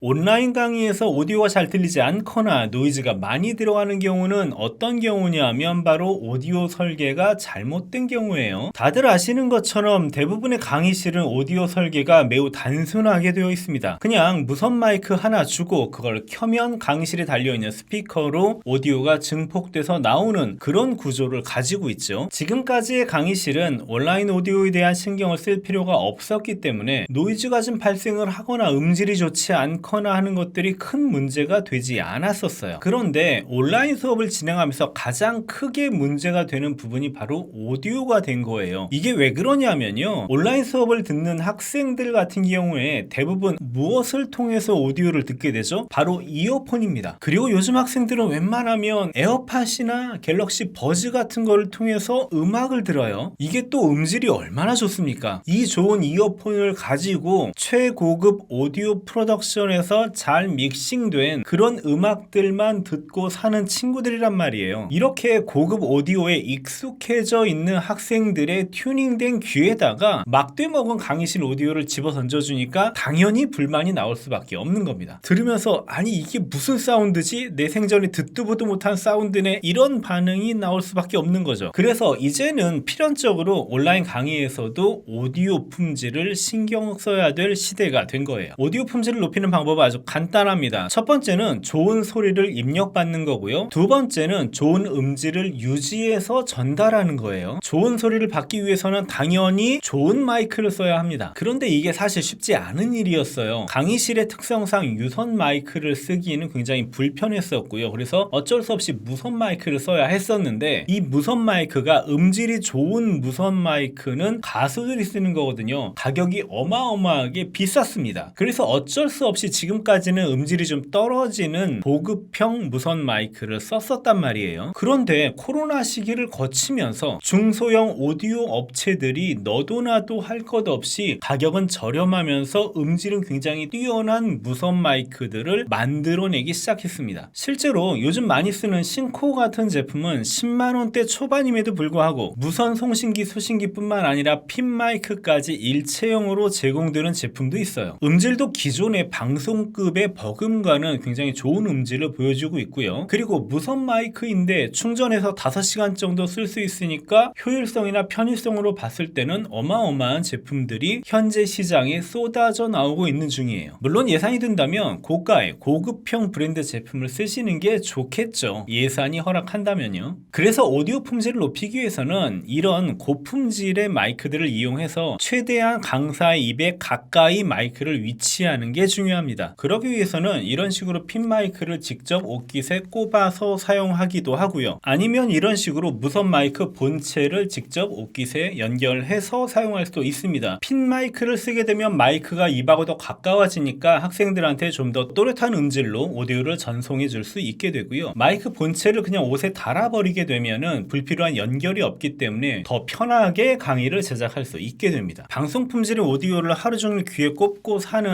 온라인 강의에서 오디오가 잘 들리지 않거나 노이즈가 많이 들어가는 경우는 어떤 경우냐면 바로 오디오 설계가 잘못된 경우예요. 다들 아시는 것처럼 대부분의 강의실은 오디오 설계가 매우 단순하게 되어 있습니다. 그냥 무선 마이크 하나 주고 그걸 켜면 강의실에 달려있는 스피커로 오디오가 증폭돼서 나오는 그런 구조를 가지고 있죠. 지금까지의 강의실은 온라인 오디오에 대한 신경을 쓸 필요가 없었기 때문에 노이즈가 좀 발생을 하거나 음질이 좋지 않거나 하는 것들이 큰 문제가 되지 않았었어요. 그런데 온라인 수업을 진행하면서 가장 크게 문제가 되는 부분이 바로 오디오가 된 거예요. 이게 왜 그러냐면요, 온라인 수업을 듣는 학생들 같은 경우에 대부분 무엇을 통해서 오디오를 듣게 되죠? 바로 이어폰입니다. 그리고 요즘 학생들은 웬만하면 에어팟이나 갤럭시 버즈 같은 거를 통해서 음악을 들어요. 이게 또 음질이 얼마나 좋습니까? 이 좋은 이어폰을 가지고 최고급 오디오 프로덕션에서 잘 믹싱된 그런 음악들만 듣고 사는 친구들이란 말이에요. 이렇게 고급 오디오에 익숙해져 있는 학생들의 튜닝된 귀에다가 막대 먹은 강의실 오디오를 집어 던져주니까 당연히 불만이 나올 수밖에 없는 겁니다. 들으면서 아니 이게 무슨 사운드지? 내 생전에 듣도 보도 못한 사운드네, 이런 반응이 나올 수밖에 없는 거죠. 그래서 이제는 필연적으로 온라인 강의에서도 오디오 품질을 신경 써야 될 시대가 된 거예요. 오디오 품질을 높이는 방법은 아주 간단합니다. 첫 번째는 좋은 소리를 입력받는 거고요. 두 번째는 좋은 음질을 유지해서 전달하는 거예요. 좋은 소리를 받기 위해서는 당연히 좋은 마이크를 써야 합니다. 그런데 이게 사실 쉽지 않은 일이었어요. 강의실의 특성상 유선 마이크를 쓰기에는 굉장히 불편했었고요. 그래서 어쩔 수 없이 무선 마이크를 써야 했었는데, 이 무선 마이크가 음질이 좋은 무선 마이크는 가수들이 쓰는 거거든요. 가격이 어마어마하게 비쌌습니다. 그래서 어쩔 수 없이 지금까지는 음질이 좀 떨어지는 보급형 무선 마이크를 썼었단 말이에요. 그런데 코로나 시기를 거치면서 중소형 오디오 업체들이 너도 나도 할 것 없이 가격은 저렴하면서 음질은 굉장히 뛰어난 무선 마이크들을 만들어내기 시작했습니다. 실제로 요즘 많이 쓰는 싱코 같은 제품은 10만원대 초반임에도 불구하고 무선 송신기 수신기뿐만 아니라 핀 마이크까지 일체형으로 제공되는 제품도 있어요. 음질도 기존의 방송급의 버금가는 굉장히 좋은 음질을 보여주고 있고요. 그리고 무선 마이크인데 충전해서 5시간 정도 쓸 수 있으니까 효율성이나 편의성으로 봤을 때는 어마어마한 제품들이 현재 시장에 쏟아져 나오고 있는 중이에요. 물론 예산이 든다면 고가의 고급형 브랜드 제품을 쓰시는 게 좋겠죠. 예산이 허락한다면요. 그래서 오디오 품질을 높이기 위해서는 이런 고품질의 마이크들을 이용해서 최대한 강사의 입에 가까이 마이크를 위치하는 게 중요합니다. 그러기 위해서는 이런 식으로 핀 마이크를 직접 옷깃에 꼽아서 사용하기도 하고요. 아니면 이런 식으로 무선 마이크 본체를 직접 옷깃에 연결해서 사용할 수도 있습니다. 핀 마이크를 쓰게 되면 마이크가 입하고 더 가까워지니까 학생들한테 좀 더 또렷한 음질로 오디오를 전송해 줄 수 있게 되고요. 마이크 본체를 그냥 옷에 달아버리게 되면은 불필요한 연결이 없기 때문에 더 편하게 강의를 제작할 수 있게 됩니다. 방송 품질의 오디오를 하루 종일 귀에 꼽고 사는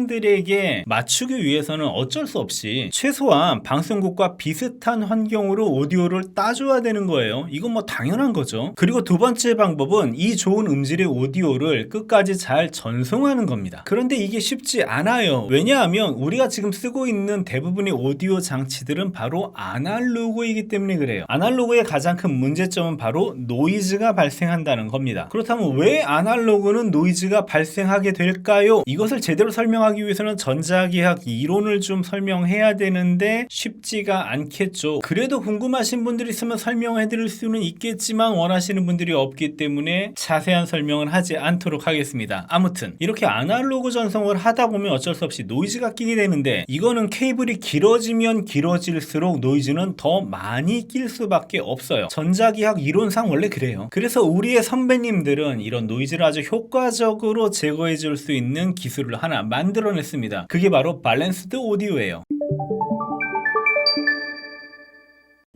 학생들에게 맞추기 위해서는 어쩔 수 없이 최소한 방송국과 비슷한 환경으로 오디오를 따줘야 되는 거예요. 이건 뭐 당연한 거죠. 그리고 두 번째 방법은 이 좋은 음질의 오디오를 끝까지 잘 전송하는 겁니다. 그런데 이게 쉽지 않아요. 왜냐하면 우리가 지금 쓰고 있는 대부분의 오디오 장치들은 바로 아날로그이기 때문에 그래요. 아날로그의 가장 큰 문제점은 바로 노이즈가 발생한다는 겁니다. 그렇다면 왜 아날로그는 노이즈가 발생하게 될까요? 이것을 제대로 설명하기 위해서는 전자기학 이론을 좀 설명해야 되는데 쉽지가 않겠죠. 그래도 궁금하신 분들이 있으면 설명해 드릴 수는 있겠지만 원하시는 분들이 없기 때문에 자세한 설명은 하지 않도록 하겠습니다. 아무튼 이렇게 아날로그 전송을 하다 보면 어쩔 수 없이 노이즈가 끼게 되는데, 이거는 케이블이 길어지면 길어질수록 노이즈는 더 많이 낄 수밖에 없어요. 전자기학 이론상 원래 그래요. 그래서 우리의 선배님들은 이런 노이즈를 아주 효과적으로 제거해 줄 수 있는 기술을 하나 만들어냈습니다. 그게 바로 밸런스드 오디오예요.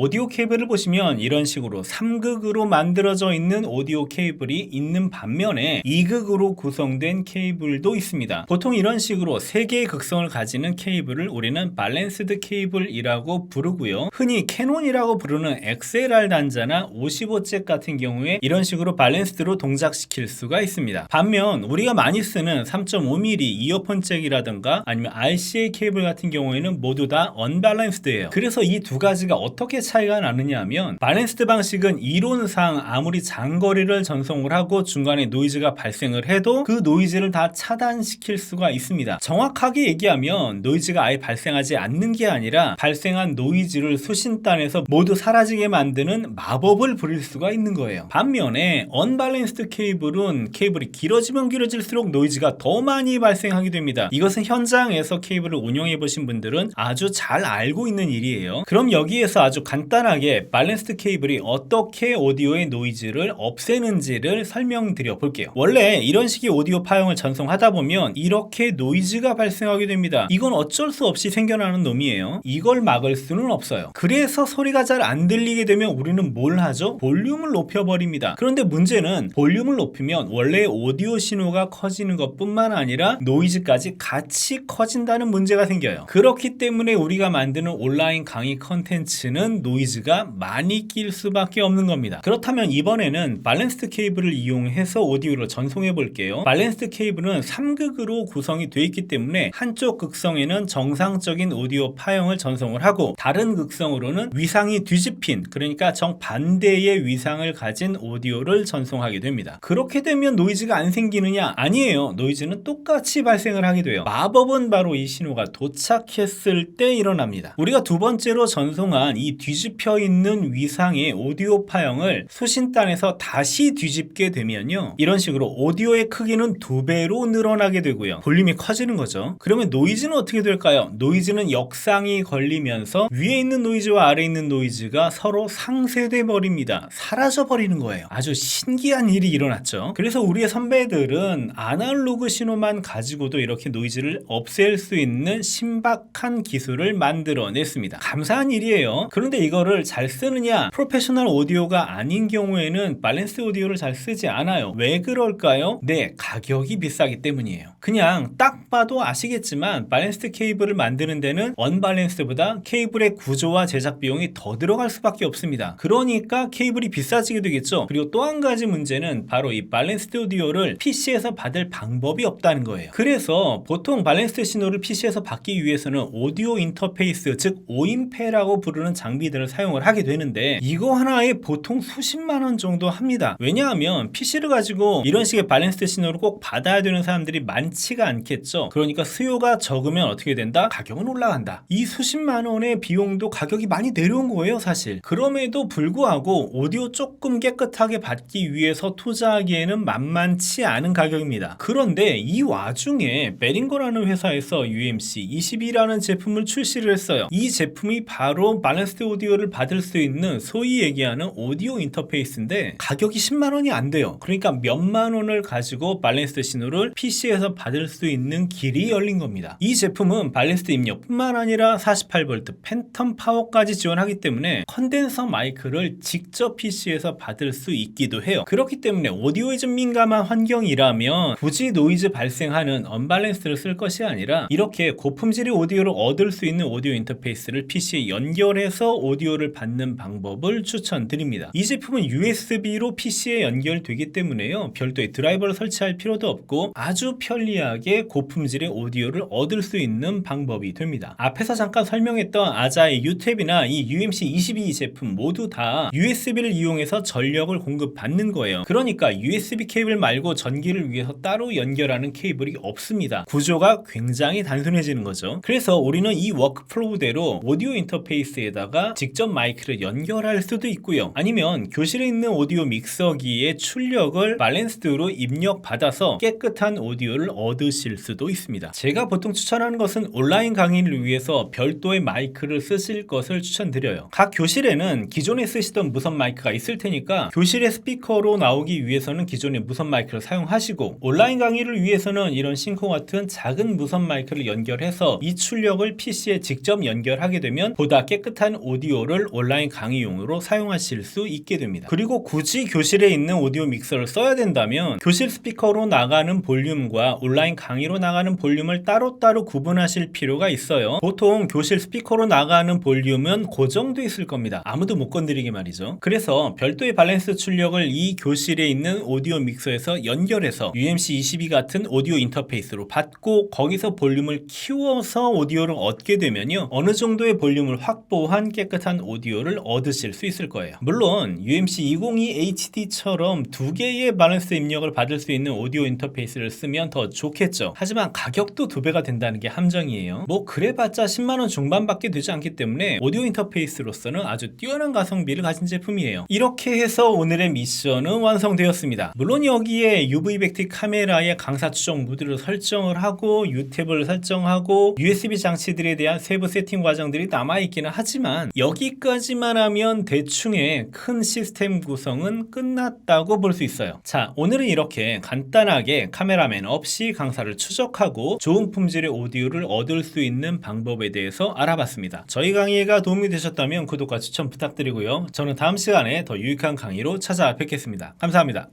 오디오 케이블을 보시면 이런 식으로 3극으로 만들어져 있는 오디오 케이블이 있는 반면에 2극으로 구성된 케이블도 있습니다. 보통 이런 식으로 3개의 극성을 가지는 케이블을 우리는 밸런스드 케이블이라고 부르고요. 흔히 캐논이라고 부르는 XLR 단자나 55잭 같은 경우에 이런 식으로 밸런스드로 동작시킬 수가 있습니다. 반면 우리가 많이 쓰는 3.5mm 이어폰 잭이라든가 아니면 RCA 케이블 같은 경우에는 모두 다 언밸런스드예요. 그래서 이 두 가지가 어떻게 차이가 나느냐 하면, 밸런스드 방식은 이론상 아무리 장거리를 전송을 하고 중간에 노이즈가 발생을 해도 그 노이즈를 다 차단시킬 수가 있습니다. 정확하게 얘기하면 노이즈가 아예 발생하지 않는 게 아니라 발생한 노이즈를 수신단에서 모두 사라지게 만드는 마법을 부릴 수가 있는 거예요. 반면에 언밸런스드 케이블은 케이블이 길어지면 길어질수록 노이즈가 더 많이 발생하게 됩니다. 이것은 현장에서 케이블을 운영해 보신 분들은 아주 잘 알고 있는 일이에요. 그럼 여기에서 아주 간단하게 밸런스드 케이블이 어떻게 오디오의 노이즈를 없애는지를 설명드려 볼게요. 원래 이런 식의 오디오 파형을 전송하다 보면 이렇게 노이즈가 발생하게 됩니다. 이건 어쩔 수 없이 생겨나는 놈이에요. 이걸 막을 수는 없어요. 그래서 소리가 잘 안 들리게 되면 우리는 뭘 하죠? 볼륨을 높여버립니다. 그런데 문제는 볼륨을 높이면 원래 오디오 신호가 커지는 것뿐만 아니라 노이즈까지 같이 커진다는 문제가 생겨요. 그렇기 때문에 우리가 만드는 온라인 강의 컨텐츠는 노이즈가 많이 낄 수밖에 없는 겁니다. 그렇다면 이번에는 밸런스드 케이블을 이용해서 오디오를 전송해 볼게요. 밸런스드 케이블은 3극으로 구성이 되어 있기 때문에 한쪽 극성에는 정상적인 오디오 파형을 전송을 하고 다른 극성으로는 위상이 뒤집힌, 그러니까 정반대의 위상을 가진 오디오를 전송하게 됩니다. 그렇게 되면 노이즈가 안 생기느냐? 아니에요. 노이즈는 똑같이 발생을 하게 돼요. 마법은 바로 이 신호가 도착했을 때 일어납니다. 우리가 두 번째로 전송한 이 뒤집혀 있는 위상의 오디오 파형을 수신단에서 다시 뒤집게 되면요, 이런 식으로 오디오의 크기는 2배로 늘어나게 되고요, 볼륨이 커지는 거죠. 그러면 노이즈는 어떻게 될까요? 노이즈는 역상이 걸리면서 위에 있는 노이즈와 아래에 있는 노이즈가 서로 상쇄돼 버립니다. 사라져 버리는 거예요. 아주 신기한 일이 일어났죠. 그래서 우리의 선배들은 아날로그 신호만 가지고도 이렇게 노이즈를 없앨 수 있는 신박한 기술을 만들어냈습니다. 감사한 일이에요. 그런데 이거를 잘 쓰느냐? 프로페셔널 오디오가 아닌 경우에는 밸런스 오디오를 잘 쓰지 않아요. 왜 그럴까요? 네, 가격이 비싸기 때문이에요. 그냥 딱 봐도 아시겠지만 밸런스드 케이블을 만드는 데는 언밸런스드보다 케이블의 구조와 제작 비용이 더 들어갈 수밖에 없습니다. 그러니까 케이블이 비싸지게 되겠죠. 그리고 또 한 가지 문제는 바로 이 밸런스드 오디오를 PC에서 받을 방법이 없다는 거예요. 그래서 보통 밸런스드 신호를 PC에서 받기 위해서는 오디오 인터페이스, 즉 오인패라고 부르는 장비들을 사용을 하게 되는데 이거 하나에 보통 수십만 원 정도 합니다. 왜냐하면 PC를 가지고 이런 식의 밸런스드 신호를 꼭 받아야 되는 사람들이 많지가 않겠죠. 그러니까 수요가 적으면 어떻게 된다? 가격은 올라간다. 이 수십만 원의 비용도 가격이 많이 내려온 거예요, 사실. 그럼에도 불구하고 오디오 조금 깨끗하게 받기 위해서 투자하기에는 만만치 않은 가격입니다. 그런데 이 와중에 베링거라는 회사에서 UMC22라는 제품을 출시를 했어요. 이 제품이 바로 밸런스드 오디오를 받을 수 있는 소위 얘기하는 오디오 인터페이스인데 가격이 10만 원이 안 돼요. 그러니까 몇만 원을 가지고 밸런스드 신호를 PC에서 받을 수 있는 길이 열린 겁니다. 이 제품은 밸런스드 입력뿐만 아니라 48V 팬텀 파워까지 지원하기 때문에 컨덴서 마이크를 직접 PC에서 받을 수 있기도 해요. 그렇기 때문에 오디오에 좀 민감한 환경이라면 굳이 노이즈 발생하는 언밸런스드를 쓸 것이 아니라 이렇게 고품질의 오디오를 얻을 수 있는 오디오 인터페이스를 PC에 연결해서 오디오를 받는 방법을 추천드립니다. 이 제품은 USB로 PC에 연결되기 때문에요, 별도의 드라이버를 설치할 필요도 없고 아주 편리하게 고품질의 오디오를 얻을 수 있는 방법이 됩니다. 앞에서 잠깐 설명했던 아자의 UTAB이나 이 UMC22 제품 모두 다 USB를 이용해서 전력을 공급받는 거예요. 그러니까 USB 케이블 말고 전기를 위해서 따로 연결하는 케이블이 없습니다. 구조가 굉장히 단순해지는 거죠. 그래서 우리는 이 워크플로우대로 오디오 인터페이스에다가 직접 마이크를 연결할 수도 있고요, 아니면 교실에 있는 오디오 믹서기의 출력을 밸런스드로 입력받아서 깨끗한 오디오를 얻으실 수도 있습니다. 제가 보통 추천하는 것은 온라인 강의를 위해서 별도의 마이크를 쓰실 것을 추천드려요. 각 교실에는 기존에 쓰시던 무선 마이크가 있을 테니까 교실의 스피커로 나오기 위해서는 기존의 무선 마이크를 사용하시고, 온라인 강의를 위해서는 이런 싱코 같은 작은 무선 마이크를 연결해서 이 출력을 PC에 직접 연결하게 되면 보다 깨끗한 오디오 오디오를 온라인 강의용으로 사용하실 수 있게 됩니다. 그리고 굳이 교실에 있는 오디오 믹서를 써야 된다면 교실 스피커로 나가는 볼륨과 온라인 강의로 나가는 볼륨을 따로따로 구분하실 필요가 있어요. 보통 교실 스피커로 나가는 볼륨은 고정돼 있을 겁니다. 아무도 못 건드리게 말이죠. 그래서 별도의 밸런스 출력을 이 교실에 있는 오디오 믹서에서 연결해서 UMC22 같은 오디오 인터페이스로 받고 거기서 볼륨을 키워서 오디오를 얻게 되면요, 어느 정도의 볼륨을 확보한 깨끗한 오디오를 얻으실 수 있을 거예요. 물론 UMC202HD처럼 두 개의 밸런스 입력을 받을 수 있는 오디오 인터페이스를 쓰면 더 좋겠죠. 하지만 가격도 2배가 된다는 게 함정이에요. 뭐 그래봤자 10만원 중반밖에 되지 않기 때문에 오디오 인터페이스로서는 아주 뛰어난 가성비를 가진 제품이에요. 이렇게 해서 오늘의 미션은 완성되었습니다. 물론 여기에 UV 백틱 카메라의 강사 추적 모드를 설정을 하고 유탭을 설정하고 USB 장치들에 대한 세부 세팅 과정들이 남아있기는 하지만 여기까지만 하면 대충의 큰 시스템 구성은 끝났다고 볼 수 있어요. 자, 오늘은 이렇게 간단하게 카메라맨 없이 강사를 추적하고 좋은 품질의 오디오를 얻을 수 있는 방법에 대해서 알아봤습니다. 저희 강의가 도움이 되셨다면 구독과 추천 부탁드리고요. 저는 다음 시간에 더 유익한 강의로 찾아뵙겠습니다. 감사합니다.